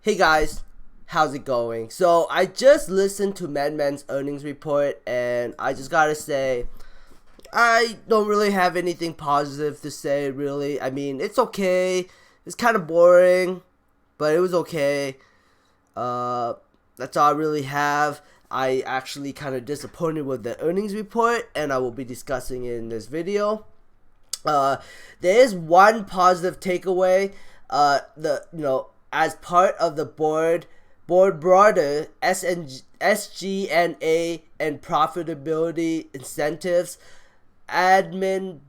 Hey guys, how's it going? So I just listened to Medmen's earnings report and I just gotta say, I don't really have anything positive to say really. I mean, it's okay. It's kind of boring, but it was okay. Uh, that's all I really have. I actually kind of disappointed with the earnings report and I will be discussing it in this video. Uh, there is one positive takeaway. As part of the board broader SG&A and profitability incentives, Medmen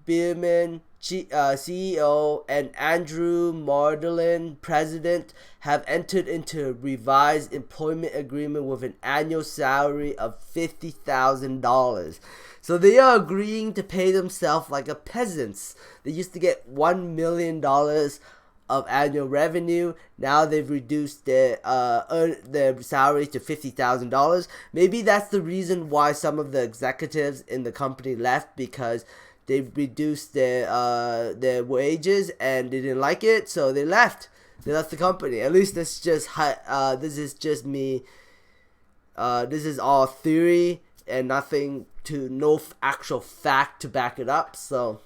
CEO and Andrew Mardelin, president, have entered into a revised employment agreement with an annual salary of $50,000. So they are agreeing to pay themselves like a peasants. They used to get $1 million of annual revenue. Now they've reduced their salary to $50,000. Maybe that's the reason why some of the executives in the company left, because they reduced their wages and they didn't like it, so they left. They left the company. At least this is just me. This is all theory and no actual fact to back it up. So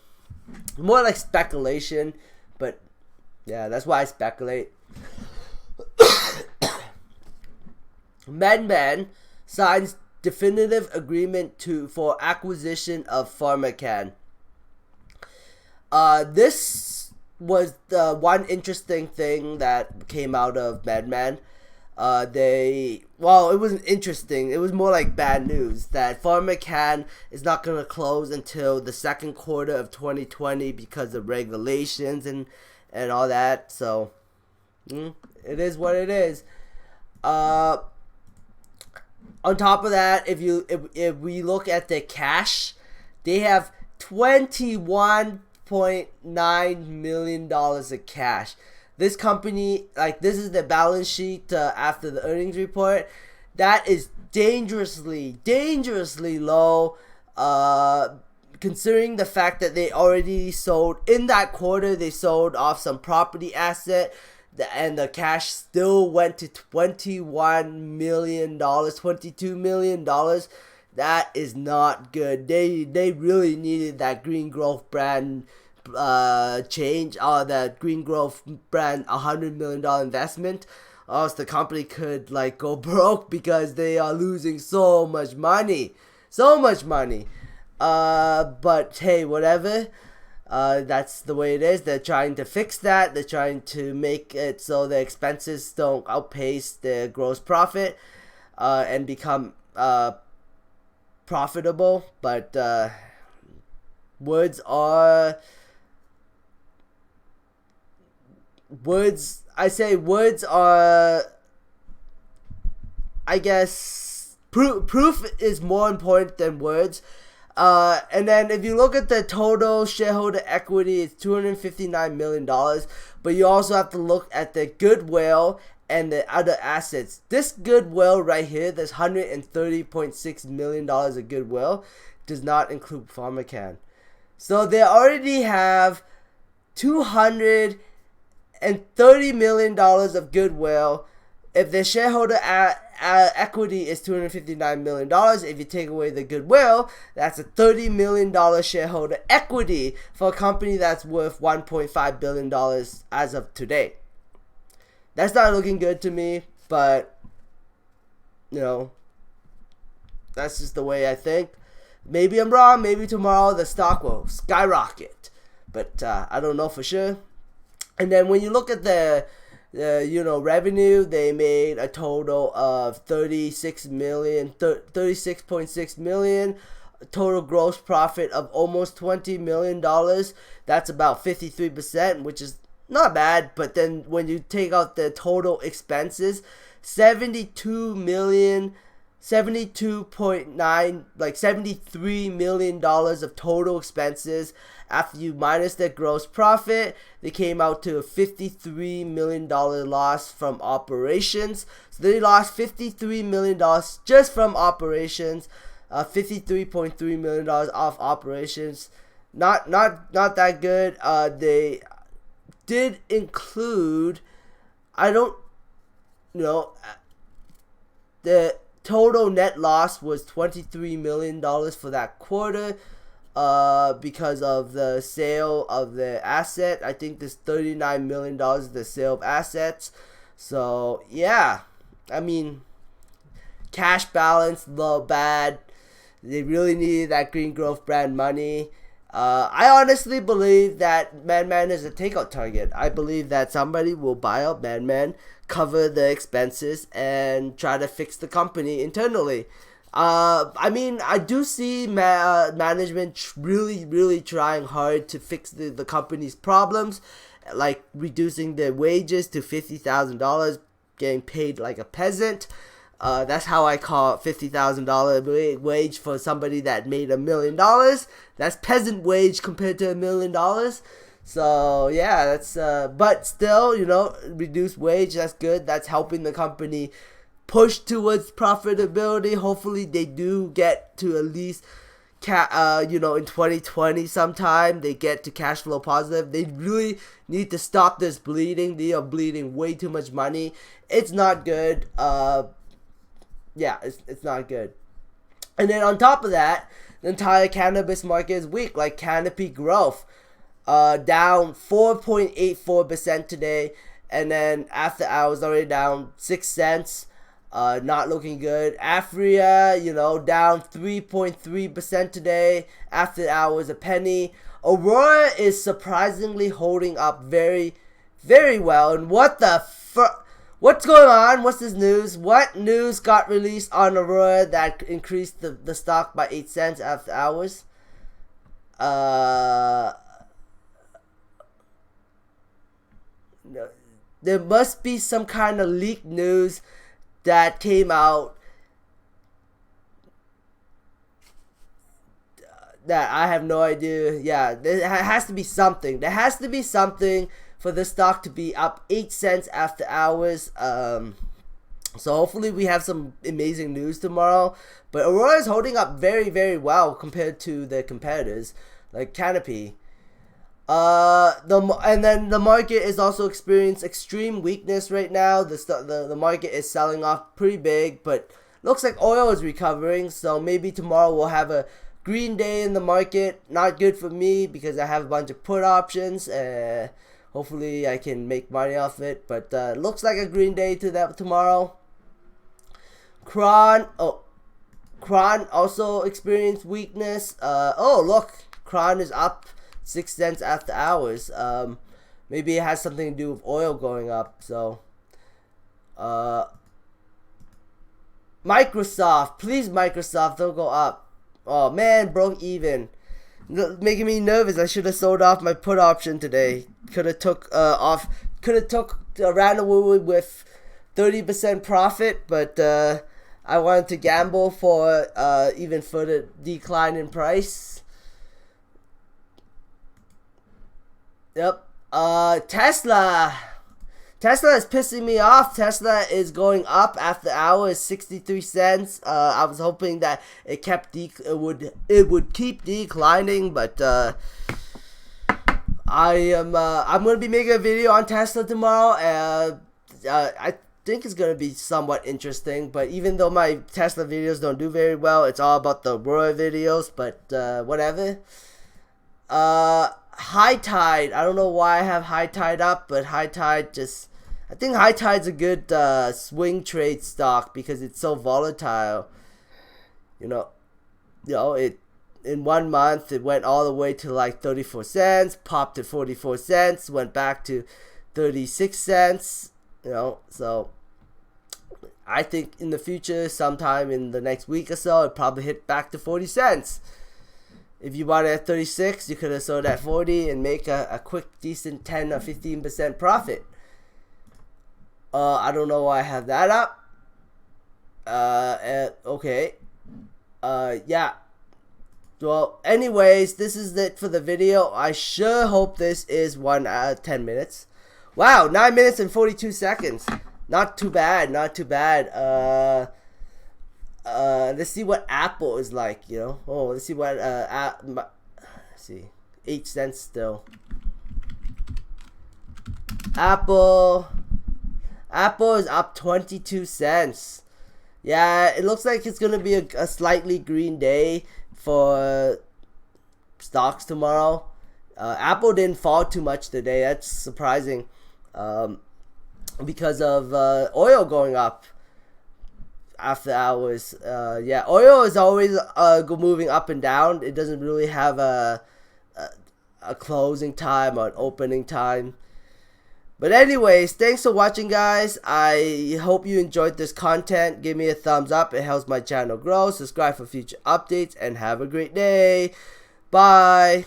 more like speculation, but yeah, that's why I speculate. Medmen signs definitive agreement for acquisition of Pharmacan. This was the one interesting thing that came out of Medmen. It wasn't interesting. It was more like bad news that Pharmacan is not going to close until the second quarter of 2020 because of regulations and all that. So it is what it is. On top of that, if we look at the cash, they have $21.9 million of cash. This company, this is the balance sheet after the earnings report. That is dangerously low, considering the fact that they already sold, in that quarter, they sold off some property asset, and the cash still went to $21 million, $22 million. That is not good. They really needed that green growth brand change, that green growth brand $100 million investment, or else the company could go broke, because they are losing so much money. But hey, whatever. That's the way it is. They're trying to fix that. They're trying to make it so the expenses don't outpace their gross profit, and become profitable. But words are I guess proof is more important than words. And then if you look at the total shareholder equity, it's $259 million. But you also have to look at the goodwill and the other assets. This goodwill right here, there's $130.6 million of goodwill, does not include Pharmacan. So they already have $230 million of goodwill. If the shareholder equity is $259 million, if you take away the goodwill, that's a $30 million shareholder equity for a company that's worth $1.5 billion as of today. That's not looking good to me, but that's just the way I think. Maybe I'm wrong. Maybe tomorrow the stock will skyrocket, but I don't know for sure. And then when you look at the revenue, they made a total of $36.6 million, total gross profit of almost $20 million. That's about 53%, which is not bad. But then when you take out the total expenses, $73 million of total expenses. After you minus their gross profit, they came out to a $53 million loss from operations. So they lost $53 million just from operations, $53.3 million off operations. Not that good. They did include, I don't you know, the total net loss was $23 million for that quarter, because of the sale of the asset. I think there's $39 million the sale of assets. So yeah, I mean, cash balance low bad. They really needed that green growth brand money. I honestly believe that Medmen is a takeout target. I believe that somebody will buy out Medmen, cover the expenses, and try to fix the company internally. I mean, I do see management really trying hard to fix the company's problems, like reducing their wages to $50,000, getting paid like a peasant. That's how I call $50,000 wage for somebody that made $1 million. That's peasant wage compared to $1 million. So yeah, that's but still, you know, reduced wage. That's good. That's helping the company push towards profitability. Hopefully, they do get to at least, you know, in 2020 sometime they get to cash flow positive. They really need to stop this bleeding. They are bleeding way too much money. It's not good. Yeah, it's not good. And then on top of that, the entire cannabis market is weak. Like Canopy Growth, down 4.84% today, and then after hours already down 6 cents. Not looking good. Afria, you know, down 3.3% today. After hours, a penny. Aurora is surprisingly holding up very well. And what the what's going on? What's this news? What news got released on Aurora that increased the stock by 8 cents after hours? No, there must be some kind of leaked news that came out that I have no idea. Yeah, there has to be something. There has to be something for the stock to be up 8 cents after hours. So hopefully we have some amazing news tomorrow. But Aurora is holding up very well compared to their competitors like Canopy. And then the market is also experiencing extreme weakness right now. The market is selling off pretty big, but looks like oil is recovering. So maybe tomorrow we'll have a green day in the market. Not good for me because I have a bunch of put options. Hopefully I can make money off it, but looks like a green day to that tomorrow. Kron also experienced weakness. Oh look, Kron is up 6 cents after hours. Maybe it has something to do with oil going up. So Microsoft, please Microsoft, don't go up. Oh man, broke even. Making me nervous. I should have sold off my put option today. Could have took ran away with 30% profit, but I wanted to gamble for even further decline in price. Yep. Tesla is pissing me off. Tesla is going up after hours, 63 cents. I was hoping that it would keep declining, but I'm gonna be making a video on Tesla tomorrow. I think it's gonna be somewhat interesting. But even though my Tesla videos don't do very well, it's all about the Aurora videos. But whatever. High Tide. I don't know why I have High Tide up, but High Tide I think High Tide's a good swing trade stock because it's so volatile. You know, it in 1 month it went all the way to like 34 cents, popped to 44 cents, went back to 36 cents. You know, so I think in the future, sometime in the next week or so, it probably hit back to 40 cents. If you bought it at 36, you could have sold at 40 and make a quick, decent 10 or 15% profit. I don't know why I have that up. Okay. Yeah. Well, anyways, this is it for the video. I sure hope this is 1 out of 10 minutes. Wow, 9 minutes and 42 seconds. Not too bad, not too bad. Let's see what Apple is like, you know. Oh, let's see what let's see, 8 cents still. Apple Apple is up 22 cents. Yeah, it looks like it's gonna be a slightly green day for stocks tomorrow. Apple didn't fall too much today. That's surprising, because of oil going up after hours. Yeah, oil is always moving up and down. It doesn't really have a closing time or an opening time. But anyways, thanks for watching, guys. I hope you enjoyed this content. Give me a thumbs up. It helps my channel grow. Subscribe for future updates and have a great day. Bye.